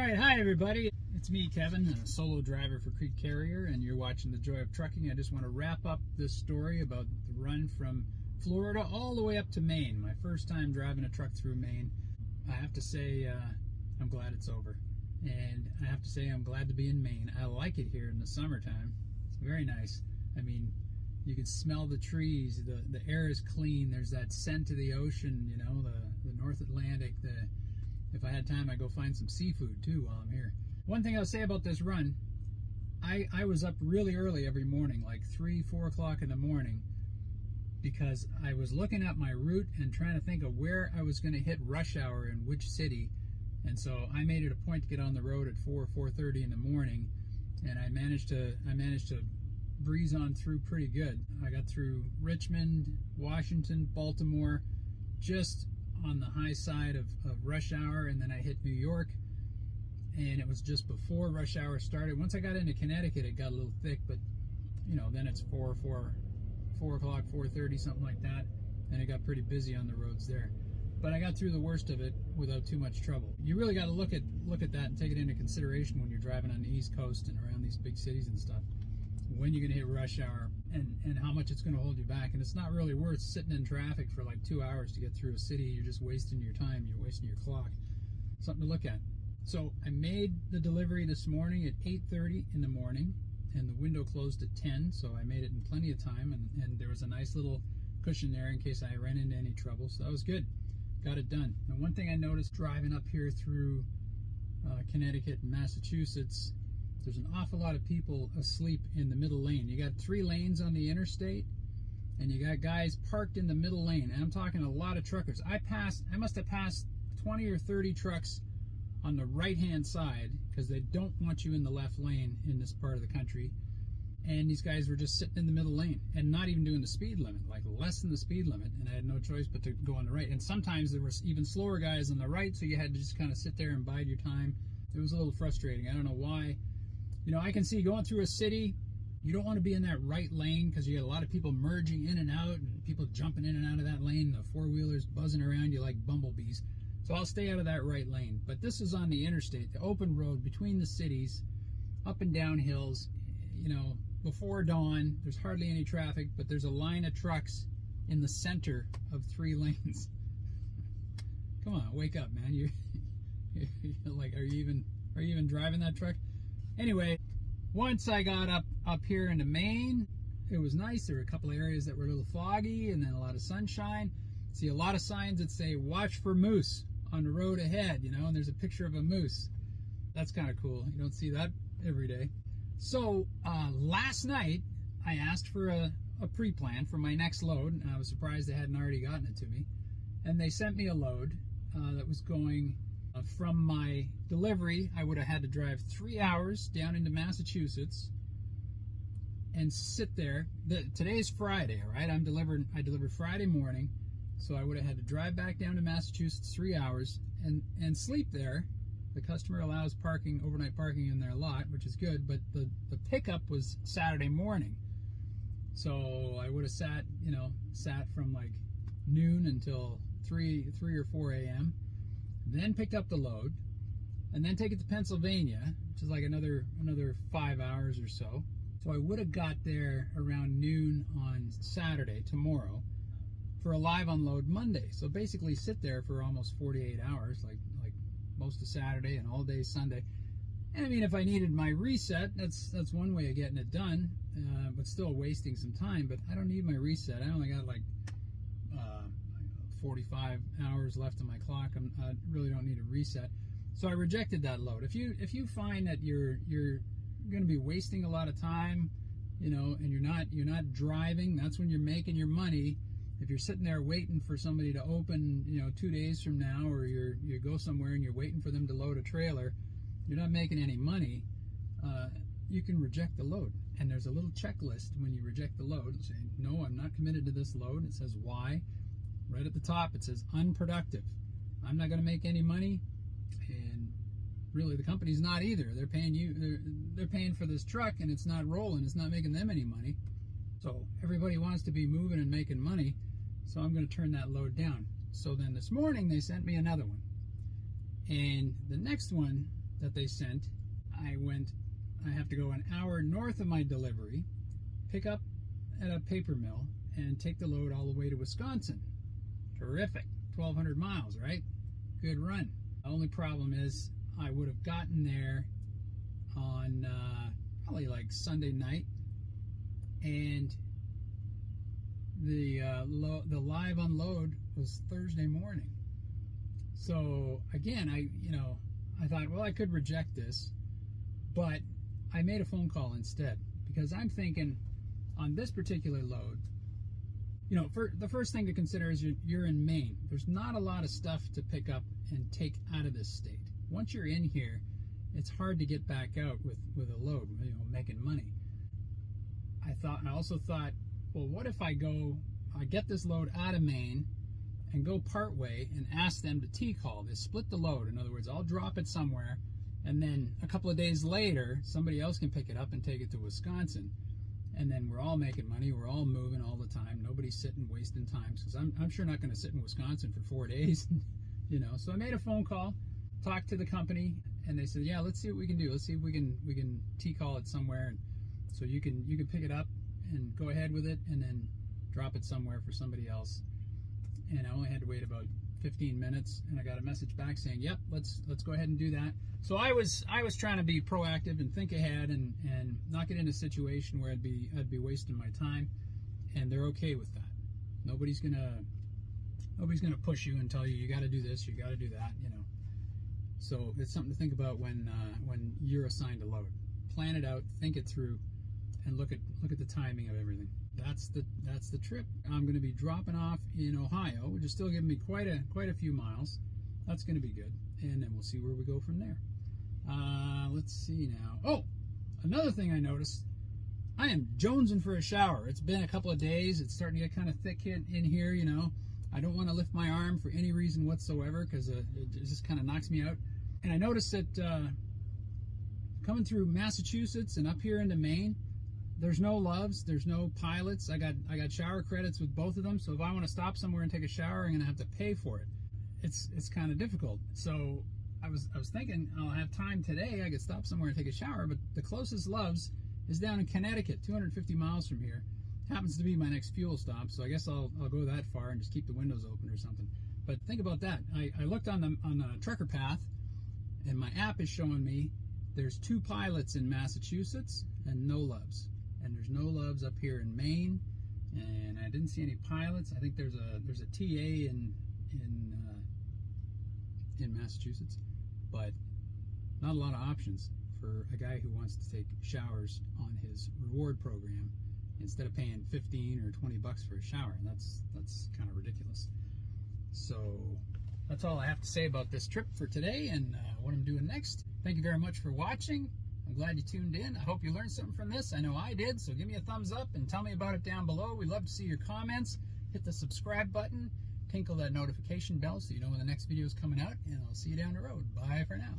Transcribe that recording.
Alright, hi everybody. It's me, Kevin, a solo driver for CRETE Carrier, and you're watching The Joy of Trucking. I just want to wrap up this story about the run from Florida all the way up to Maine. My first time driving a truck through Maine. I have to say, I'm glad it's over. And I have to say, I'm glad to be in Maine. I like it here in the summertime. It's very nice. I mean, you can smell the trees, the air is clean, there's that scent of the ocean, you know, the North Atlantic. If I had time, I'd go find some seafood too while I'm here. One thing I'll say about this run, I was up really early every morning, like 3, 4 o'clock in the morning, because I was looking at my route and trying to think of where I was going to hit rush hour in which city. And so I made it a point to get on the road at 4:30 in the morning, and I managed to breeze on through pretty good. I got through Richmond, Washington, Baltimore, just on the high side of rush hour, and then I hit New York, and it was just before rush hour started. Once I got into Connecticut, it got a little thick, but you know, then it's 4 o'clock, 4:30, something like that, and it got pretty busy on the roads there. But I got through the worst of it without too much trouble. You really got to look at that and take it into consideration when you're driving on the East Coast and around these big cities and stuff, when you're going to hit rush hour and how much it's going to hold you back. And it's not really worth sitting in traffic for like 2 hours to get through a city. You're just wasting your time, you're wasting your clock. Something to look at. So I made the delivery this morning at 8:30 in the morning, and the window closed at 10, so I made it in plenty of time, and there was a nice little cushion there in case I ran into any trouble, so that was good. Got it done. Now, one thing I noticed driving up here through Connecticut and Massachusetts, there's an awful lot of people asleep in the middle lane. You got 3 lanes on the interstate, and you got guys parked in the middle lane, and I'm talking a lot of truckers. I must have passed 20 or 30 trucks on the right-hand side, because they don't want you in the left lane in this part of the country. And these guys were just sitting in the middle lane and not even doing the speed limit, like less than the speed limit, and I had no choice but to go on the right. And sometimes there were even slower guys on the right, so you had to just kind of sit there and bide your time. It was a little frustrating. I don't know why. You know, I can see going through a city, you don't want to be in that right lane because you got a lot of people merging in and out and people jumping in and out of that lane, the four-wheelers buzzing around you like bumblebees. So I'll stay out of that right lane. But this is on the interstate, the open road between the cities, up and down hills. You know, before dawn, there's hardly any traffic, but there's a line of trucks in the center of 3 lanes. Come on, wake up, man. You're like, are you even driving that truck? Anyway, once I got up here into Maine, it was nice. There were a couple of areas that were a little foggy, and then a lot of sunshine. See a lot of signs that say "Watch for moose" on the road ahead, you know, and there's a picture of a moose. That's kind of cool. You don't see that every day. So last night I asked for a pre-plan for my next load, and I was surprised they hadn't already gotten it to me. And they sent me a load that was going from my delivery. I would have had to drive 3 hours down into Massachusetts and sit there. Today's Friday, all right? I delivered Friday morning, so I would have had to drive back down to Massachusetts 3 hours and sleep there. The customer allows parking, overnight parking in their lot, which is good, but the pickup was Saturday morning. So I would have sat from like noon until 3 or 4 a.m., then picked up the load, and then take it to Pennsylvania, which is like another 5 hours or so. So I would have got there around noon on Saturday, tomorrow, for a live unload Monday. So basically sit there for almost 48 hours, like most of Saturday and all day Sunday. And I mean, if I needed my reset, that's one way of getting it done, but still wasting some time. But I don't need my reset. I only got like 45 hours left on my clock. I really don't need a reset. So I rejected that load. If you find that you're going to be wasting a lot of time, you know, and you're not driving, that's when you're making your money. If you're sitting there waiting for somebody to open, you know, 2 days from now, or you go somewhere and you're waiting for them to load a trailer, you're not making any money. You can reject the load, and there's a little checklist when you reject the load saying, no, I'm not committed to this load. It says why. Right at the top it says unproductive. I'm not going to make any money, and really the company's not either. They're paying you, they're paying for this truck, and it's not rolling, it's not making them any money. So everybody wants to be moving and making money, so I'm going to turn that load down. So then this morning they sent me another one, and the next one that they sent, I have to go an hour north of my delivery, pick up at a paper mill, and take the load all the way to Wisconsin. Terrific. 1,200 miles, right? Good run. The only problem is I would have gotten there on probably like Sunday night, and the live unload was Thursday morning. So again, I thought, well, I could reject this, but I made a phone call instead, because I'm thinking on this particular load, the first thing to consider is you're in Maine. There's not a lot of stuff to pick up and take out of this state. Once you're in here, it's hard to get back out with a load, making money. I also thought, well, what if I get this load out of Maine and go part way and ask them to T-call. They split the load. In other words, I'll drop it somewhere, and then a couple of days later, somebody else can pick it up and take it to Wisconsin. And then we're all making money. We're all moving all the time. Nobody's sitting wasting time, because I'm sure not going to sit in Wisconsin for 4 days. So I made a phone call, talked to the company, and they said, yeah, let's see what we can do. Let's see if we can T-call it somewhere, and so you can pick it up and go ahead with it, and then drop it somewhere for somebody else. And I only had to wait about 15 minutes, and I got a message back saying, yep, let's go ahead and do that. So I was trying to be proactive and think ahead, and not get in a situation where I'd be wasting my time, and they're okay with that. Nobody's gonna push you and tell you got to do this, you got to do that, So it's something to think about when you're assigned a load. Plan it out, think it through, and look at the timing of everything. That's the trip. I'm going to be dropping off in Ohio, which is still giving me quite a few miles. That's going to be good, and then we'll see where we go from there. Let's see now. Oh, another thing I noticed, I am jonesing for a shower. It's been a couple of days. It's starting to get kind of thick in here, I don't want to lift my arm for any reason whatsoever, because it just kind of knocks me out. And I noticed that coming through Massachusetts and up here into Maine, there's no loves, there's no pilots. I got shower credits with both of them, so if I want to stop somewhere and take a shower, I'm going to have to pay for it. It's kind of difficult. So I was thinking I'll have time today. I could stop somewhere and take a shower, but the closest loves is down in Connecticut, 250 miles from here. Happens to be my next fuel stop, so I guess I'll go that far and just keep the windows open or something. But think about that. I looked on the Trucker Path, and my app is showing me there's 2 pilots in Massachusetts and no loves. And there's no loves up here in Maine, and I didn't see any pilots. I think there's a TA in Massachusetts, but not a lot of options for a guy who wants to take showers on his reward program instead of paying 15 or 20 bucks for a shower. And that's kind of ridiculous. So that's all I have to say about this trip for today and what I'm doing next. Thank you very much for watching. I'm glad you tuned in. I hope you learned something from this. I know I did, so give me a thumbs up and tell me about it down below. We'd love to see your comments. Hit the subscribe button, tinkle that notification bell so you know when the next video is coming out, and I'll see you down the road. Bye for now.